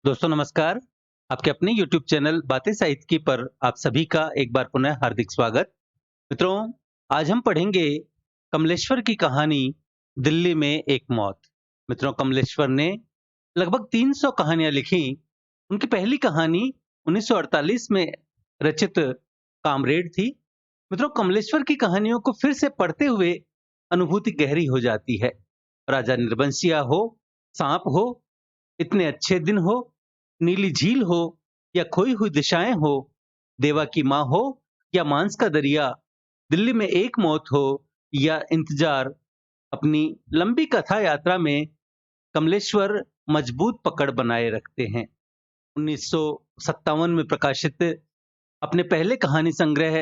दोस्तों नमस्कार। आपके अपने YouTube चैनल बातें साहित्य की पर आप सभी का एक बार पुनः हार्दिक स्वागत। मित्रों, आज हम पढ़ेंगे कमलेश्वर की कहानी दिल्ली में एक मौत। मित्रों, कमलेश्वर ने लगभग 300 कहानियां लिखी। उनकी पहली कहानी 1948 में रचित कामरेड थी। मित्रों, कमलेश्वर की कहानियों को फिर से पढ़ते हुए अनुभूति गहरी हो जाती है। राजा निर्बंसिया हो, सांप हो, इतने अच्छे दिन हो, नीली झील हो या खोई हुई दिशाएं हो, देवा की माँ हो या मांस का दरिया, दिल्ली में एक मौत हो या इंतजार, अपनी लंबी कथा यात्रा में कमलेश्वर मजबूत पकड़ बनाए रखते हैं। 1957 में प्रकाशित अपने पहले कहानी संग्रह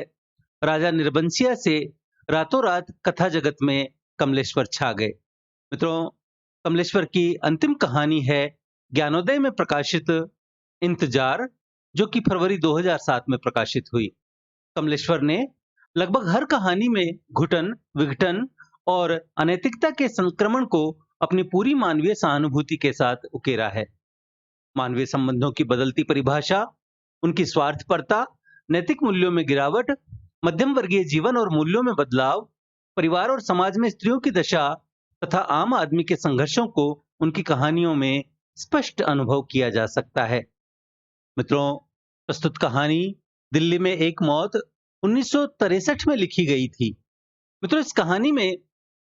राजा निर्बंसिया से रातों रात कथा जगत में कमलेश्वर छा गए। मित्रों, कमलेश्वर की अंतिम कहानी है ज्ञानोदय में प्रकाशित इंतजार, जो कि फरवरी 2007 में प्रकाशित हुई। कमलेश्वर ने लगभग हर कहानी में घुटन, विघटन और अनैतिकता के संक्रमण को अपनी पूरी मानवीय सहानुभूति के साथ उकेरा है। मानवीय संबंधों की बदलती परिभाषा, उनकी स्वार्थपरता, नैतिक मूल्यों में गिरावट, मध्यम वर्गीय जीवन और मूल्यों में बदलाव, परिवार और समाज में स्त्रियों की दशा तथा आम आदमी के संघर्षों को उनकी कहानियों में स्पष्ट अनुभव किया जा सकता है। मित्रों, प्रस्तुत कहानी दिल्ली में एक मौत 1963 में लिखी गई थी। मित्रों, इस कहानी में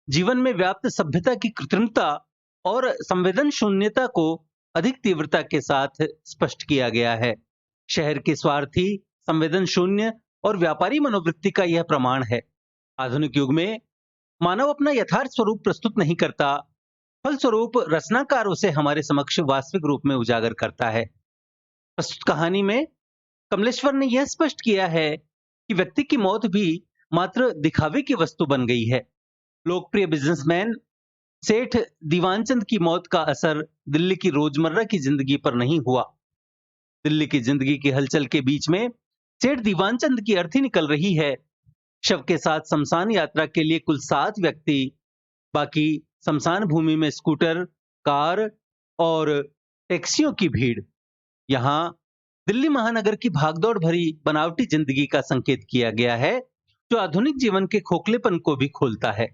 जीवन में व्याप्त सभ्यता की कृत्रिमता और संवेदन शून्यता को अधिक तीव्रता के साथ स्पष्ट किया गया है। शहर के स्वार्थी, संवेदन शून्य और व्यापारी मनोवृत्ति का यह प्रमाण है। आधुनिक युग में मानव अपना यथार्थ स्वरूप प्रस्तुत नहीं करता, फलस्वरूप रचनाकार उसे हमारे समक्ष वास्तविक रूप में उजागर करता है। प्रस्तुत कहानी में कमलेश्वर ने यह स्पष्ट किया है कि व्यक्ति की मौत भी मात्र दिखावे की वस्तु बन गई है। लोकप्रिय बिजनेसमैन सेठ दीवानचंद की मौत का असर दिल्ली की रोजमर्रा की जिंदगी पर नहीं हुआ। दिल्ली की जिंदगी की हलचल के बीच में सेठ दीवानचंद की अर्थी निकल रही है। शव के साथ शमशान यात्रा के लिए कुल 7 व्यक्ति, बाकी शमशान भूमि में स्कूटर, कार और टैक्सियों की भीड़। यहाँ दिल्ली महानगर की भागदौड़ भरी बनावटी जिंदगी का संकेत किया गया है, जो आधुनिक जीवन के खोखलेपन को भी खोलता है।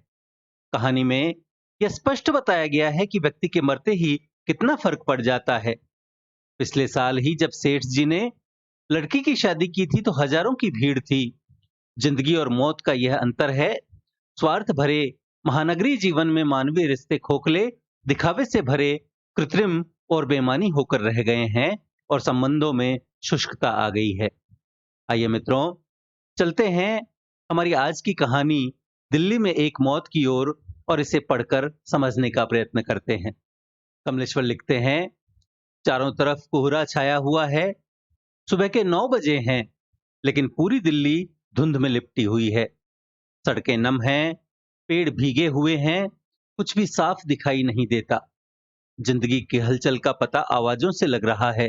कहानी में यह स्पष्ट बताया गया है कि व्यक्ति के मरते ही कितना फर्क पड़ जाता है। पिछले साल ही जब सेठ जी ने लड़की की शादी की थी तो हजारों की भीड़ थी। जिंदगी और मौत का यह अंतर है। स्वार्थ भरे महानगरीय जीवन में मानवीय रिश्ते खोखले, दिखावे से भरे, कृत्रिम और बेईमानी होकर रह गए हैं और संबंधों में शुष्कता आ गई है। आइए मित्रों, चलते हैं हमारी आज की कहानी दिल्ली में एक मौत की ओर और इसे पढ़कर समझने का प्रयत्न करते हैं। कमलेश्वर लिखते हैं, चारों तरफ कोहरा छाया हुआ है। सुबह के 9 बजे हैं, लेकिन पूरी दिल्ली धुंध में लिपटी हुई है। सड़कें नम हैं, पेड़ भीगे हुए हैं, कुछ भी साफ दिखाई नहीं देता। जिंदगी की हलचल का पता आवाजों से लग रहा है।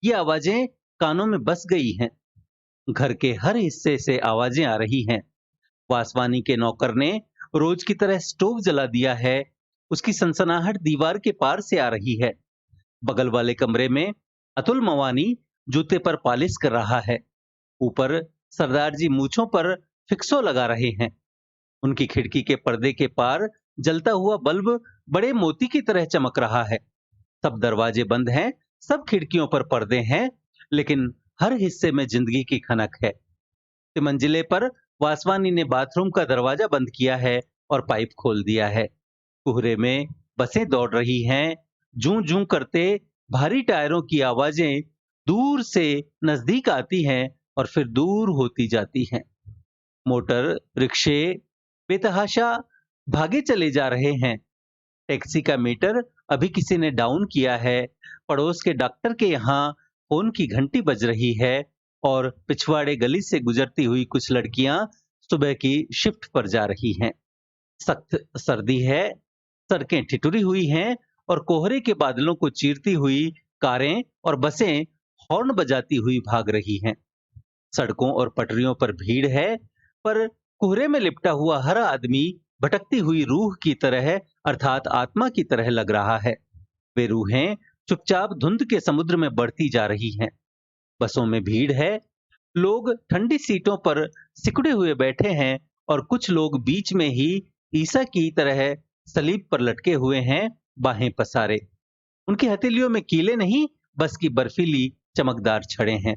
ये आवाजें कानों में बस गई हैं। घर के हर हिस्से से आवाजें आ रही हैं। वासवानी के नौकर ने रोज की तरह स्टोव जला दिया है। उसकी सनसनाहट दीवार के पार से आ रही है। बगल वाले कमरे में अतुल मवानी जूते पर पालिश कर रहा है। ऊपर सरदार जी मूछों पर फिक्सो लगा रहे हैं। उनकी खिड़की के पर्दे के पार जलता हुआ बल्ब बड़े मोती की तरह चमक रहा है। सब दरवाजे बंद हैं, सब खिड़कियों पर पर्दे हैं, लेकिन हर हिस्से में जिंदगी की खनक है। मंजिले पर वासवानी ने बाथरूम का दरवाजा बंद किया है और पाइप खोल दिया है। कोहरे में बसें दौड़ रही हैं। जूं जूं करते भारी टायरों की आवाजें दूर से नजदीक आती हैं और फिर दूर होती जाती हैं। मोटर रिक्शे बेतहाशा भागे चले जा रहे हैं। टैक्सी का मीटर अभी किसी ने डाउन किया है। पड़ोस के डॉक्टर के यहाँ फोन की घंटी बज रही है और पिछवाड़े गली से गुजरती हुई कुछ लड़कियां सुबह की शिफ्ट पर जा रही हैं। सख्त सर्दी है, सड़कें ठिठुरी हुई हैं और कोहरे के बादलों को चीरती हुई कारें और बसें हॉर्न बजाती हुई भाग रही हैं। सड़कों और पटरियों पर भीड़ है, पर कोहरे में लिपटा हुआ हर आदमी भटकती हुई रूह की तरह, अर्थात आत्मा की तरह लग रहा है। वे रूहें चुपचाप धुंध के समुद्र में बढ़ती जा रही हैं। बसों में भीड़ है, लोग ठंडी सीटों पर सिकुड़े हुए बैठे हैं और कुछ लोग बीच में ही ईसा की तरह सलीब पर लटके हुए हैं, बाहें पसारे। उनकी हथेलियों में कीले नहीं, बस की बर्फीली चमकदार छड़ें हैं।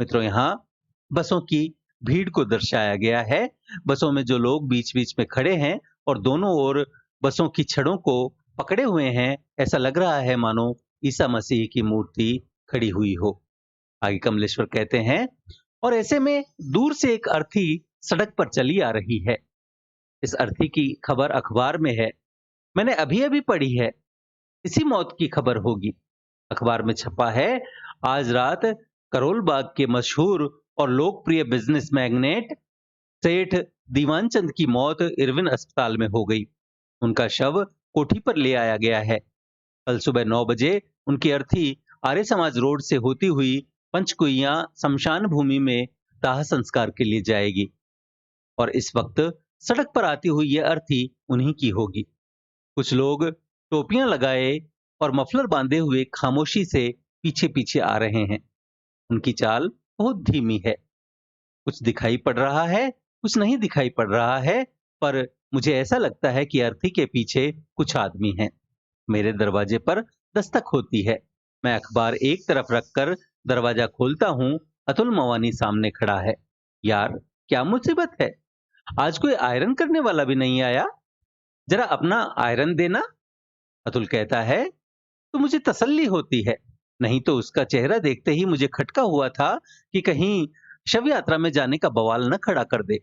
मित्रों, यहाँ बसों की भीड़ को दर्शाया गया है। बसों में जो लोग बीच बीच में खड़े हैं और दोनों ओर बसों की छड़ों को पकड़े हुए हैं, ऐसा लग रहा है मानो ईसा मसीह की मूर्ति खड़ी हुई हो। आगे कमलेश्वर कहते हैं, और ऐसे में दूर से एक अर्थी सड़क पर चली आ रही है। इस अर्थी की खबर अखबार में है, मैंने अभी अभी पढ़ी है। इसी मौत की खबर होगी। अखबार में छपा है, आज रात करोल बाग के मशहूर और लोकप्रिय बिजनेस मैग्नेट सेठ दीवान चंद की मौत इरविन अस्पताल में हो गई। उनका शव कोठी पर ले आया गया है। कल सुबह 9 बजे उनकी अर्थी आर्य समाज रोड से होती हुई पंचकुइया शमशान भूमि में दाह संस्कार के लिए जाएगी और इस वक्त सड़क पर आती हुई यह अर्थी उन्हीं की होगी। कुछ लोग टोपियां लगाए और मफलर बांधे हुए खामोशी से पीछे पीछे आ रहे हैं। उनकी चाल बहुत धीमी है। कुछ दिखाई पड़ रहा है, कुछ नहीं दिखाई पड़ रहा है, पर मुझे ऐसा लगता है कि अर्थी के पीछे कुछ आदमी हैं। मेरे दरवाजे पर दस्तक होती है। मैं अखबार एक तरफ रखकर दरवाजा खोलता हूँ। अतुल मवानी सामने खड़ा है। यार, क्या मुसीबत है? आज कोई आयरन करने वाला भी नहीं आया? जरा अपना आयरन देना। अतुल कहता है, तो मुझे तसल्ली होती है। नहीं तो उसका चेहरा देखते ही मुझे खटका हुआ था कि कहीं शव यात्रा में जाने का बवाल न खड़ा कर दे।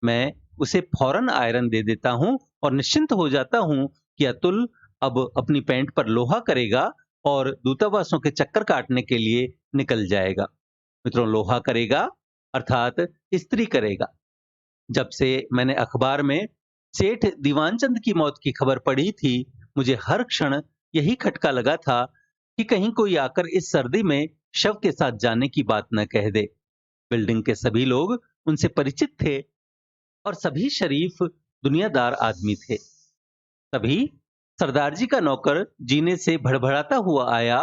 मैं उसे फौरन आयरन दे देता हूं और निश्चिंत हो जाता हूं कि अतुल अब अपनी पैंट पर लोहा करेगा और दूतावासों के चक्कर काटने के लिए निकल जाएगा। मित्रों, लोहा करेगा अर्थात इस्त्री करेगा। जब से मैंने अखबार में सेठ दीवानचंद की मौत की खबर पढ़ी थी, मुझे हर क्षण यही खटका लगा था कि कहीं कोई आकर इस सर्दी में शव के साथ जाने की बात न कह दे। बिल्डिंग के सभी लोग उनसे परिचित थे और सभी शरीफ दुनियादार आदमी थे। तभी सरदार जी का नौकर जीने से भड़बड़ाता हुआ आया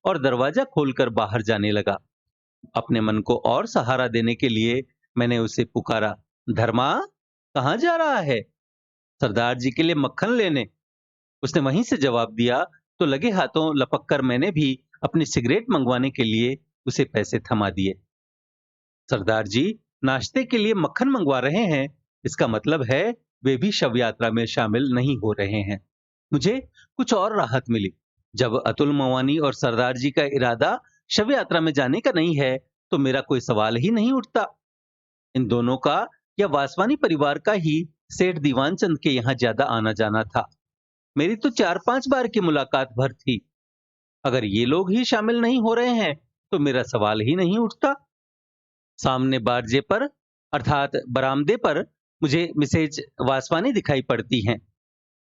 और दरवाजा खोलकर बाहर जाने लगा। अपने मन को और सहारा देने के लिए मैंने उसे पुकारा, धर्मा, कहाँ जा रहा है? सरदार जी के लिए मक्खन लेने। उसने वहीं से जवाब दिया तो लगे हाथों लपक कर मैंने भी अपनी सिगरेट मंगवाने के लिए उसे पैसे थमा दिए। सरदार जी नाश्ते के लिए मक्खन मंगवा रहे हैं, इसका मतलब है वे भी शव यात्रा में शामिल नहीं हो रहे हैं। मुझे कुछ और राहत मिली। जब अतुल मवानी और सरदार जी का इरादा शव यात्रा में जाने का नहीं है, तो मेरा कोई सवाल ही नहीं उठता। इन दोनों का या वासवानी परिवार का ही सेठ दीवानचंद के यहाँ ज्यादा आना जाना था। मेरी तो 4-5 बार की मुलाकात भर थी। अगर ये लोग ही शामिल नहीं हो रहे हैं, तो मेरा सवाल ही नहीं उठता। सामने बारजे पर अर्थात बरामदे पर मुझे मिसेज वासवानी दिखाई पड़ती हैं।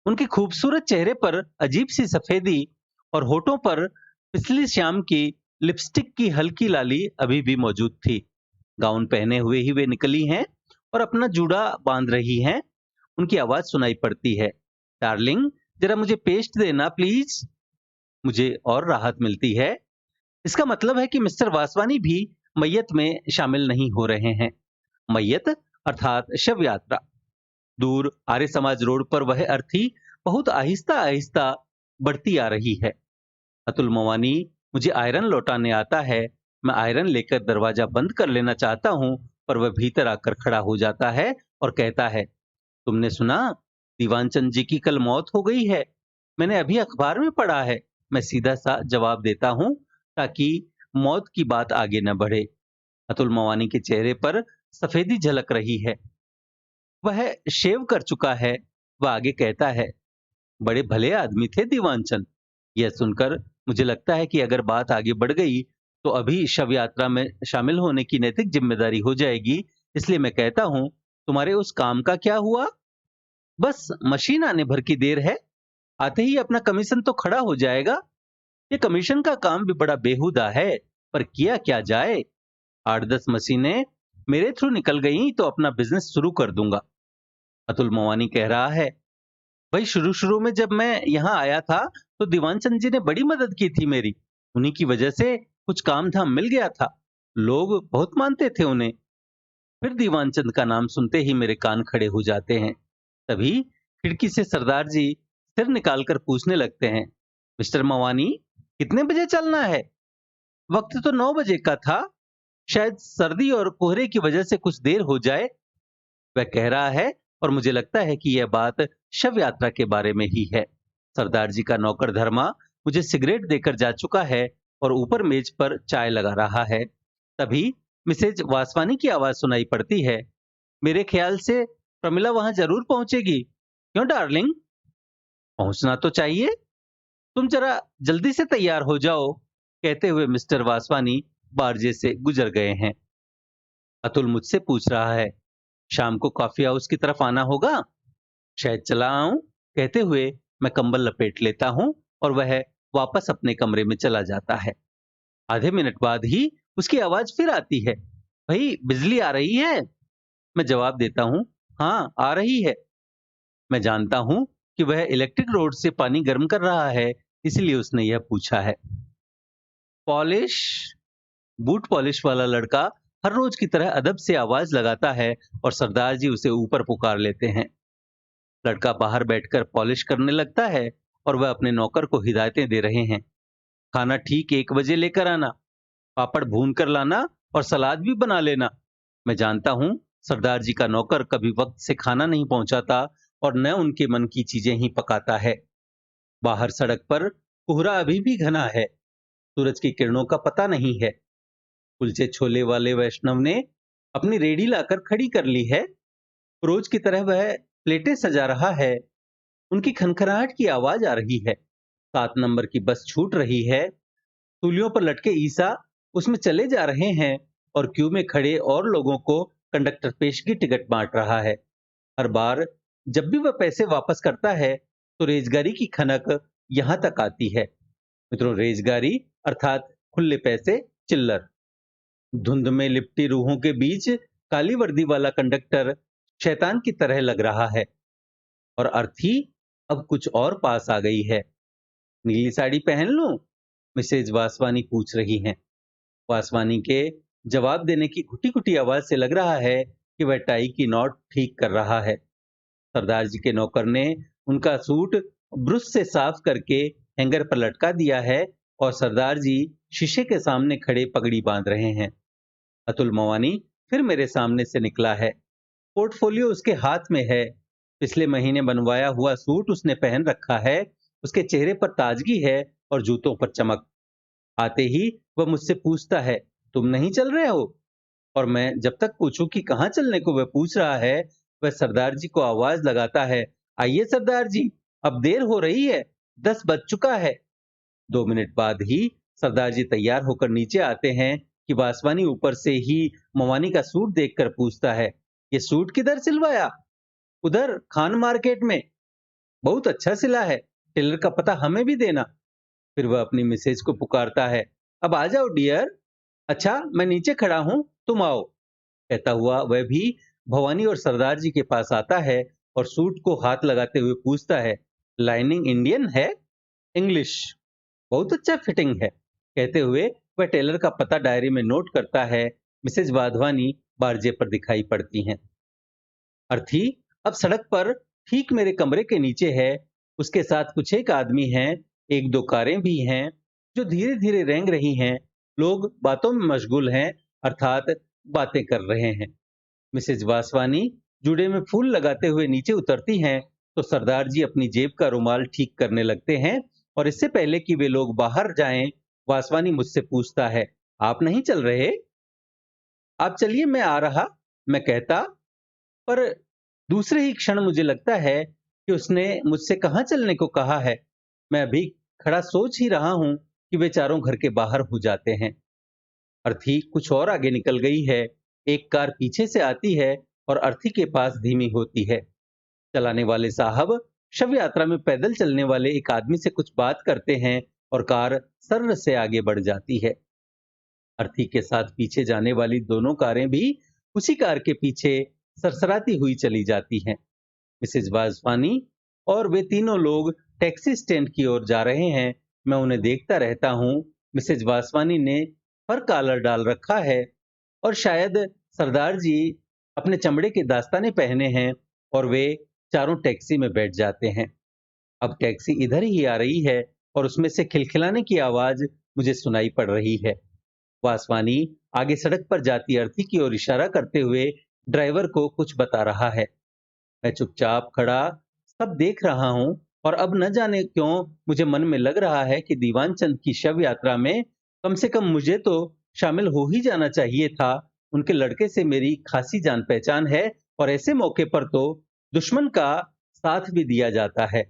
उनके खूबसूरत चेहरे पर अजीब सी सफेदी और होठों पर पिछली शाम की लिपस्टिक की हल्की लाली अभी भी मौजूद थी। गाउन पहने हुए ही वे निकली हैं और अपना जूड़ा बांध रही हैं। उनकी आवाज सुनाई पड़ती है, डार्लिंग, जरा मुझे पेस्ट देना प्लीज। मुझे और राहत मिलती है। इसका मतलब है कि मिस्टर वासवानी भी मैयत में शामिल नहीं हो रहे हैं। मैयत अर्थात शव यात्रा। दूर आर्य समाज रोड पर वह अर्थी बहुत आहिस्ता आहिस्ता बढ़ती आ रही है। अतुल मवानी मुझे आयरन लौटाने आता है। मैं आयरन लेकर दरवाजा बंद कर लेना चाहता हूं, पर वह भीतर आकर खड़ा हो जाता है और कहता है, तुमने सुना? दीवानचंद जी की कल मौत हो गई है। मैंने अभी अखबार में पढ़ा है। मैं सीधा सा जवाब देता हूं ताकि मौत की बात आगे न बढ़े। अतुल मवानी के चेहरे पर सफेदी झलक रही है। वह शेव कर चुका है। वह आगे कहता है, बड़े भले आदमी थे दीवानचंद। यह सुनकर मुझे लगता है कि अगर बात आगे बढ़ गई तो अभी शव यात्रा में शामिल होने की नैतिक जिम्मेदारी हो जाएगी। इसलिए मैं कहता हूं, तुम्हारे उस काम का क्या हुआ? बस मशीन आने भर की देर है। आते ही अपना कमीशन तो खड़ा हो जाएगा। ये कमीशन का काम भी बड़ा बेहुदा है, पर किया क्या जाए। 8-10 मशीनें मेरे थ्रू निकल गई तो अपना बिजनेस शुरू कर दूंगा। अतुल मवानी कह रहा है, भाई शुरू शुरू में जब मैं यहाँ आया था तो दीवान चंद जी ने बड़ी मदद की थी मेरी। उन्हीं की वजह से कुछ काम धाम मिल गया था। लोग बहुत मानते थे उन्हें। फिर दीवान चंद का नाम सुनते ही मेरे कान खड़े हो जाते हैं। तभी खिड़की से सरदार जी सिर निकालकर पूछने लगते हैं, मिस्टर मवानी, कितने बजे चलना है? वक्त तो 9 बजे का था। शायद सर्दी और कोहरे की वजह से कुछ देर हो जाए, वह कह रहा है। और मुझे लगता है कि यह बात शव यात्रा के बारे में ही है। सरदार जी का नौकर धर्मा मुझे सिगरेट देकर जा चुका है और ऊपर मेज पर चाय लगा रहा है। तभी मिसेज वासवानी की आवाज सुनाई पड़ती है, मेरे ख्याल से प्रमिला वहां जरूर पहुंचेगी। क्यों डार्लिंग? पहुंचना तो चाहिए। तुम जरा जल्दी से तैयार हो जाओ। कहते हुए मिस्टर वासवानी बारजे से गुजर गए हैं। अतुल मुझसे पूछ रहा है, शाम को कॉफी हाउस की तरफ आना होगा? शायद चला आऊं। कहते हुए मैं कंबल लपेट लेता हूं और वह वापस अपने कमरे में चला जाता है। आधे मिनट बाद ही उसकी आवाज फिर आती है, भाई बिजली आ रही है? मैं जवाब देता हूं, हाँ आ रही है। मैं जानता हूं कि वह इलेक्ट्रिक रोड से पानी गर्म कर रहा है, इसलिए उसने यह पूछा है। पॉलिश। बूट पॉलिश वाला लड़का हर रोज की तरह अदब से आवाज लगाता है और सरदार जी उसे ऊपर पुकार लेते हैं। लड़का बाहर बैठकर पॉलिश करने लगता है और वह अपने नौकर को हिदायतें दे रहे हैं। खाना ठीक 1 बजे लेकर आना, पापड़ भून कर लाना और सलाद भी बना लेना। मैं जानता हूँ सरदार जी का नौकर कभी वक्त से खाना नहीं पहुंचाता और न उनके मन की चीजें ही पकाता है। बाहर सड़क पर कोहरा अभी भी घना है। सूरज की किरणों का पता नहीं है। कुलचे छोले वाले वैष्णव ने अपनी रेडी लाकर खड़ी कर ली है। रोज की तरह वह प्लेटें सजा रहा है। उनकी खनखनाहट की आवाज आ रही है। 7 नंबर की बस छूट रही है। सूलियों पर लटके ईसा उसमें चले जा रहे हैं और क्यू में खड़े और लोगों को कंडक्टर पेशगी टिकट बांट रहा है। हर बार जब भी वह पैसे वापस करता है तो रेजगारी की खनक यहां तक आती है। मित्रों, रेजगारी अर्थात खुले पैसे, चिल्लर। धुंध में लिपटी रूहों के बीच काली वर्दी वाला कंडक्टर शैतान की तरह लग रहा है। और अर्थी अब कुछ और पास आ गई है। नीली साड़ी पहन लूं? मिसेज वासवानी पूछ रही हैं। वासवानी के जवाब देने की घुटी घुटी आवाज से लग रहा है कि वह टाई की नॉट ठीक कर रहा है। सरदार जी के नौकर ने उनका सूट ब्रश से साफ करके हैंगर पर लटका दिया है और सरदार जी शीशे के सामने खड़े पगड़ी बांध रहे हैं। अतुल मवानी फिर मेरे सामने से निकला है। पोर्टफोलियो उसके हाथ में है। पिछले महीने बनवाया हुआ सूट उसने पहन रखा है। उसके चेहरे पर ताजगी है और जूतों पर चमक। आते ही वह मुझसे पूछता है, तुम नहीं चल रहे हो? और मैं जब तक पूछूं कि कहाँ चलने को वह पूछ रहा है, वह सरदार जी को आवाज लगाता है, आइए सरदार जी, अब देर हो रही है, 10 बज चुका है। 2 मिनट बाद ही सरदार जी तैयार होकर नीचे आते हैं कि वासवानी ऊपर से ही मवानी का सूट देखकर पूछता है, ये सूट किधर सिलवाया? उधर खान मार्केट में। बहुत अच्छा सिला है। टेलर का पता हमें भी देना। फिर वह अपनी मिसेज को पुकारता है, अब आ जाओ डियर। अच्छा मैं नीचे खड़ा हूं, तुम आओ। कहता हुआ वह भी भवानी और सरदार जी के पास आता है और सूट को हाथ लगाते हुए पूछता है, लाइनिंग इंडियन है? इंग्लिश? बहुत अच्छा फिटिंग है। कहते हुए वह टेलर का पता डायरी में नोट करता है। मिसेज वाधवानी बारजे पर दिखाई पड़ती हैं। अर्थी अब सड़क पर ठीक मेरे कमरे के नीचे है। उसके साथ कुछ एक आदमी हैं। एक दो कारें भी हैं जो धीरे धीरे रेंग रही हैं। लोग बातों में मशगूल हैं, अर्थात बातें कर रहे हैं। मिसेज वासवानी जूड़े में फूल लगाते हुए नीचे उतरती हैं तो सरदार जी अपनी जेब का रुमाल ठीक करने लगते हैं। और इससे पहले कि वे लोग बाहर जाएं, वासवानी मुझसे पूछता है, आप नहीं चल रहे? आप चलिए, मैं आ रहा। मैं कहता, पर दूसरे ही क्षण मुझे लगता है कि उसने मुझसे कहाँ चलने को कहा है। मैं अभी खड़ा सोच ही रहा हूं कि वे चारों घर के बाहर हो जाते हैं। अर्थी कुछ और आगे निकल गई है। एक कार पीछे से आती है और अर्थी के पास धीमी होती है। चलाने वाले साहब शव यात्रा में पैदल चलने वाले एक आदमी से कुछ बात करते हैं और कार सर्र से आगे बढ़ जाती है। अर्थी के साथ पीछे जाने वाली दोनों कारें भी उसी कार के पीछे सरसराती हुई चली जाती हैं। मिसेज वासवानी और वे तीनों लोग टैक्सी स्टैंड की ओर जा रहे हैं। मैं उन्हें देखता रहता हूँ। मिसेज वासवानी ने फर कॉलर डाल रखा है और शायद सरदार जी अपने चमड़े के दास्ताने पहने हैं और वे चारों टैक्सी में बैठ जाते हैं। अब टैक्सी इधर ही आ रही है और उसमें से खिलखिलाने की आवाज मुझे सुनाई पड़ रही है। वासवानी आगे सड़क पर जाती अर्थी की ओर इशारा करते हुए ड्राइवर को कुछ बता रहा है। मैं चुपचाप खड़ा सब देख रहा हूँ और अब न जाने क्यों मुझे मन में लग रहा है कि दीवान चंद की शव यात्रा में कम से कम मुझे तो शामिल हो ही जाना चाहिए था। उनके लड़के से मेरी खासी जान पहचान है और ऐसे मौके पर तो दुश्मन का साथ भी दिया जाता है।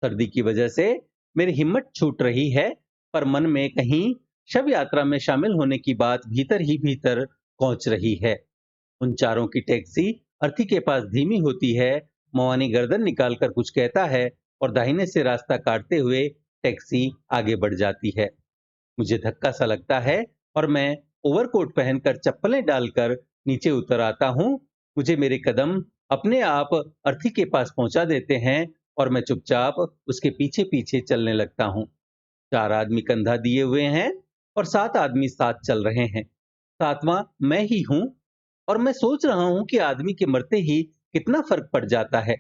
सर्दी की वजह से मेरी हिम्मत छूट रही है, पर मन में कहीं शव यात्रा में शामिल होने की बात भीतर ही भीतर पहुंच रही है। उन चारों की टैक्सी अर्थी के पास धीमी होती है। मवानी गर्दन निकालकर कुछ कहता है और दाहिने से रास्ता काटते हुए टैक्सी आगे बढ़ जाती है। मुझे धक्का सा लगता है और मैं ओवरकोट पहनकर चप्पलें डालकर नीचे उतर आता हूँ। मुझे मेरे कदम अपने आप अर्थी के पास पहुंचा देते हैं और मैं चुपचाप उसके पीछे पीछे चलने लगता हूँ। 4 आदमी कंधा दिए हुए हैं और 7 आदमी साथ चल रहे हैं। 7वां मैं ही हूँ और मैं सोच रहा हूँ कि आदमी के मरते ही कितना फर्क पड़ जाता है।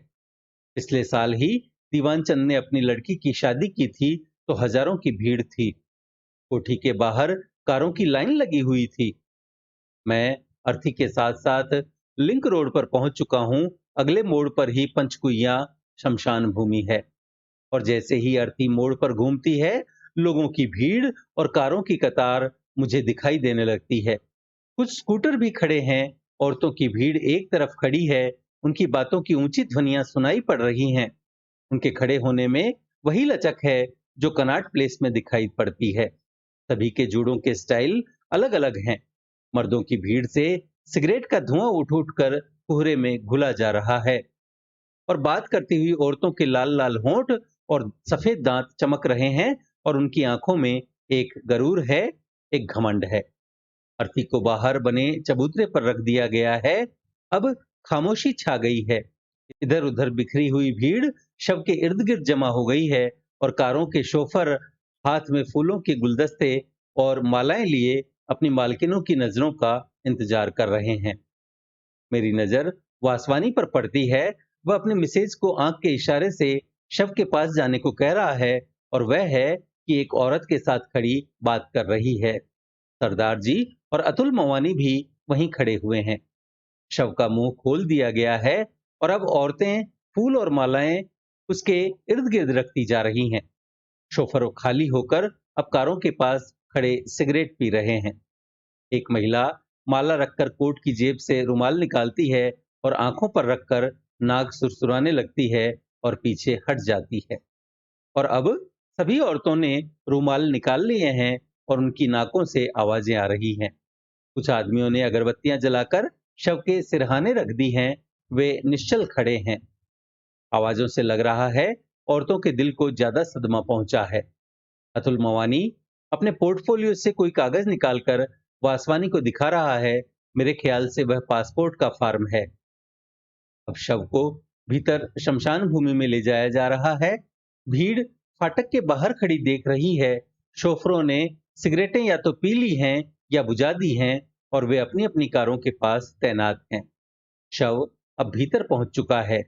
पिछले साल ही दीवान चंद ने अपनी लड़की की शादी की थी तो हजारों की भीड़ थी। कोठी के बाहर कारों की लाइन लगी हुई थी। मैं अर्थी के साथ साथ लिंक रोड पर पहुंच चुका हूं। अगले मोड़ पर ही पंचकुइया शमशान भूमि है और जैसे ही अर्थी मोड़ पर घूमती है, लोगों की भीड़ और कारों की कतार मुझे दिखाई देने लगती है। कुछ स्कूटर भी खड़े हैं। औरतों की भीड़ एक तरफ खड़ी है। उनकी बातों की ऊंची ध्वनियां सुनाई पड़ रही हैं। उनके खड़े होने में वही लचक है जो कनॉट प्लेस में दिखाई पड़ती है। सभी के जूड़ों के स्टाइल अलग अलग हैं। मर्दों की भीड़ से सिगरेट का धुआं उठ उठ कर कोहरे में घुला जा रहा है और बात करती हुई औरतों के लाल लाल होंठ और सफेद दांत चमक रहे हैं और उनकी आंखों में एक गरूर है, एक घमंड है। अर्थी को बाहर बने चबूतरे पर रख दिया गया है। अब खामोशी छा गई है। इधर उधर बिखरी हुई भीड़ शव के इर्द गिर्द जमा हो गई है और कारों के शोफर हाथ में फूलों के गुलदस्ते और मालाएं लिए अपनी मालकिनों की नजरों का इंतजार कर रहे हैं। मेरी नजर वासवानी पर पड़ती है। वह अपने मिसेज को आंख के इशारे से शव के पास जाने को कह रहा है और वह है कि एक औरत के साथ खड़ी बात कर रही है। सरदार जी और अतुल मवानी भी वहीं खड़े हुए हैं। शव का मुंह खोल दिया गया है और अब औरतें फूल और मालाएं उसके इर्द गिर्द रखती जा रही हैं। शोफर खाली होकर अब कारों के पास खड़े सिगरेट पी रहे हैं। एक महिला माला रखकर कोट की जेब से रुमाल निकालती है और आंखों पर रखकर नाक सुरसुराने लगती है और पीछे हट जाती है। और अब सभी औरतों ने रुमाल निकाल लिए हैं और उनकी नाकों से आवाजें आ रही हैं। कुछ आदमियों ने अगरबत्तियां जलाकर शव के सिरहाने रख दी हैं। वे निश्चल खड़े हैं। आवाजों से लग रहा है औरतों के दिल को ज्यादा सदमा पहुंचा है। अतुल मवानी अपने पोर्टफोलियो से कोई कागज निकालकर वासवानी को दिखा रहा है। मेरे ख्याल से वह पासपोर्ट का फॉर्म है। अब शव को भीतर शमशान भूमि में ले जाया जा रहा है। भीड़ फाटक के बाहर खड़ी देख रही है। शोफरों ने सिगरेटें या तो पी ली हैं या बुझा दी हैं और वे अपनी अपनी कारों के पास तैनात हैं। शव अब भीतर पहुंच चुका है।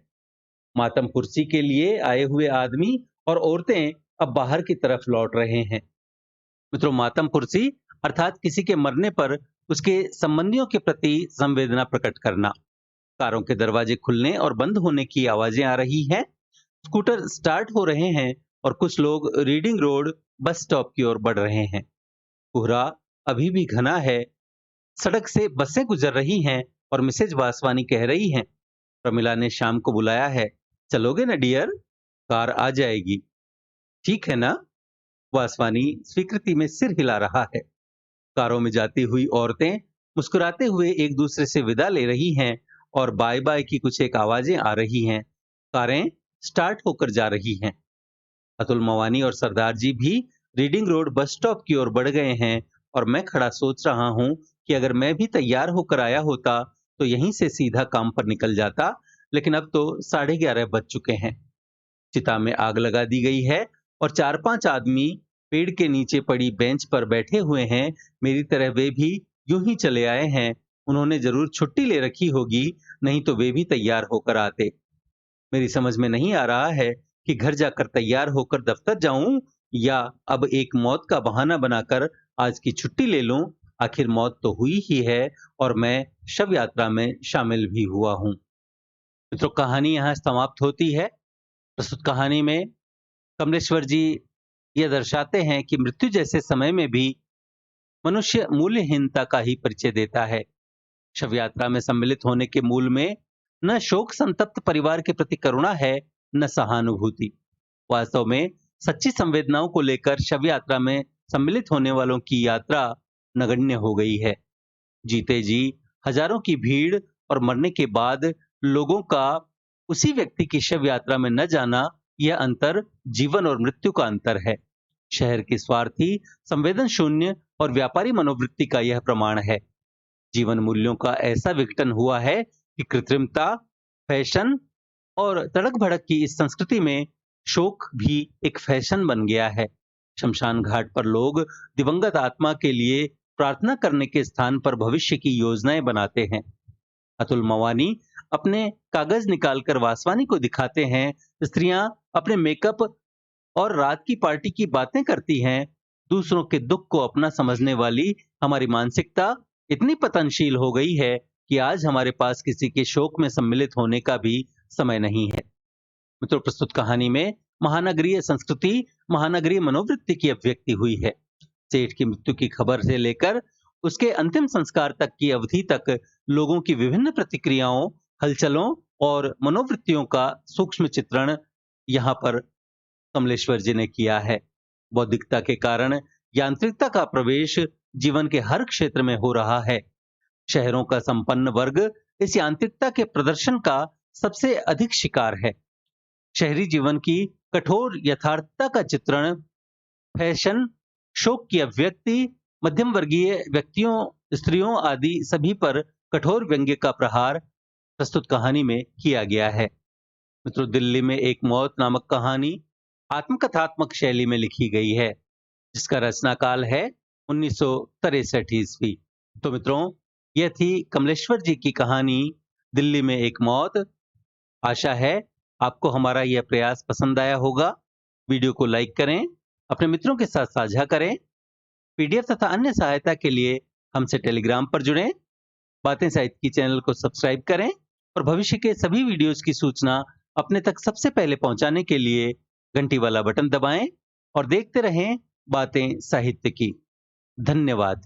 मातम कुर्सी के लिए आए हुए आदमी और औरतें अब बाहर की तरफ लौट रहे हैं। मित्रों, मातम पुरसी अर्थात किसी के मरने पर उसके संबंधियों के प्रति संवेदना प्रकट करना। कारों के दरवाजे खुलने और बंद होने की आवाजें आ रही हैं। स्कूटर स्टार्ट हो रहे हैं और कुछ लोग रीडिंग रोड बस स्टॉप की ओर बढ़ रहे हैं। कोहरा अभी भी घना है। सड़क से बसें गुजर रही हैं और मिसेज वासवानी कह रही हैं, प्रमिला ने शाम को बुलाया है, चलोगे ना डियर? कार आ जाएगी, ठीक है ना? वासवानी स्वीकृति में सिर हिला रहा है। कारों में जाती हुई औरतें मुस्कुराते हुए एक दूसरे से विदा ले रही हैं और बाय बाय की कुछ एक आवाजें आ रही हैं। कारें स्टार्ट होकर जा रही हैं। अतुल मवानी और सरदार जी भी रीडिंग रोड बस स्टॉप की ओर बढ़ गए हैं और मैं खड़ा सोच रहा हूं कि अगर मैं भी तैयार होकर आया होता तो यहीं से सीधा काम पर निकल जाता, लेकिन अब तो 11:30 बज चुके हैं। चिता में आग लगा दी गई है और 4-5 आदमी पेड़ के नीचे पड़ी बेंच पर बैठे हुए हैं। मेरी तरह वे भी यूं ही चले आए हैं। उन्होंने जरूर छुट्टी ले रखी होगी, नहीं तो वे भी तैयार होकर आते। मेरी समझ में नहीं आ रहा है कि घर जाकर तैयार होकर दफ्तर जाऊं या अब एक मौत का बहाना बनाकर आज की छुट्टी ले लूं। आखिर मौत तो हुई ही है और मैं शव यात्रा में शामिल भी हुआ हूं। मित्रों, कहानी यहाँ समाप्त होती है। प्रस्तुत कहानी में कमलेश्वर जी यह दर्शाते हैं कि मृत्यु जैसे समय में भी मनुष्य मूल्यहीनता का ही परिचय देता है। शव यात्रा में सम्मिलित होने के मूल में न शोक संतप्त परिवार के प्रति करुणा है, न सहानुभूति। वास्तव में सच्ची संवेदनाओं को लेकर शव यात्रा में सम्मिलित होने वालों की यात्रा नगण्य हो गई है। जीते जी हजारों की भीड़ और मरने के बाद लोगों का उसी व्यक्ति की शव यात्रा में न जाना, यह अंतर जीवन और मृत्यु का अंतर है। शहर की स्वार्थी, संवेदन शून्य और व्यापारी मनोवृत्ति का यह प्रमाण है। जीवन मूल्यों का ऐसा विघटन हुआ है कि कृत्रिमता, फैशन और तड़क भड़क की इस संस्कृति में शोक भी एक फैशन बन गया है। शमशान घाट पर लोग दिवंगत आत्मा के लिए प्रार्थना करने के स्थान पर भविष्य की योजनाएं बनाते हैं। अतुल मवानी अपने कागज निकालकर वासवानी को दिखाते हैं। स्त्रियां अपने मेकअप और रात की पार्टी की बातें करती हैं। दूसरों के दुख को अपना समझने वाली हमारी मानसिकता इतनी पतनशील हो गई है कि आज हमारे पास किसी के शोक में सम्मिलित होने का भी समय नहीं है। मित्रों, प्रस्तुत कहानी में महानगरीय संस्कृति, महानगरीय मनोवृत्ति की अभिव्यक्ति हुई है। सेठ की मृत्यु की खबर से लेकर उसके अंतिम संस्कार तक की अवधि तक लोगों की विभिन्न प्रतिक्रियाओं, हलचलों और मनोवृत्तियों का सूक्ष्म चित्रण यहाँ पर कमलेश्वर जी ने किया है। बौद्धिकता के कारण यांत्रिकता का प्रवेश जीवन के हर क्षेत्र में हो रहा है। शहरों का संपन्न वर्ग इस यांत्रिकता के प्रदर्शन का सबसे अधिक शिकार है। शहरी जीवन की कठोर यथार्थता का चित्रण, फैशन, शोक की अभिव्यक्ति, मध्यम वर्गीय व्यक्तियों, स्त्रियों आदि सभी पर कठोर व्यंग्य का प्रहार प्रस्तुत कहानी में किया गया है। मित्रों, दिल्ली में एक मौत नामक कहानी आत्मकथात्मक शैली में लिखी गई है, जिसका रचना काल है 1963 ईस्वी। तो मित्रों, यह थी कमलेश्वर जी की कहानी दिल्ली में एक मौत। आशा है आपको हमारा यह प्रयास पसंद आया होगा। वीडियो को लाइक करें, अपने मित्रों के साथ साझा करें। पीडीएफ तथा अन्य सहायता के लिए हमसे टेलीग्राम पर जुड़ें। बातें साहित्य की चैनल को सब्सक्राइब करें और भविष्य के सभी वीडियोस की सूचना अपने तक सबसे पहले पहुंचाने के लिए घंटी वाला बटन दबाएं और देखते रहें बातें साहित्य की। धन्यवाद।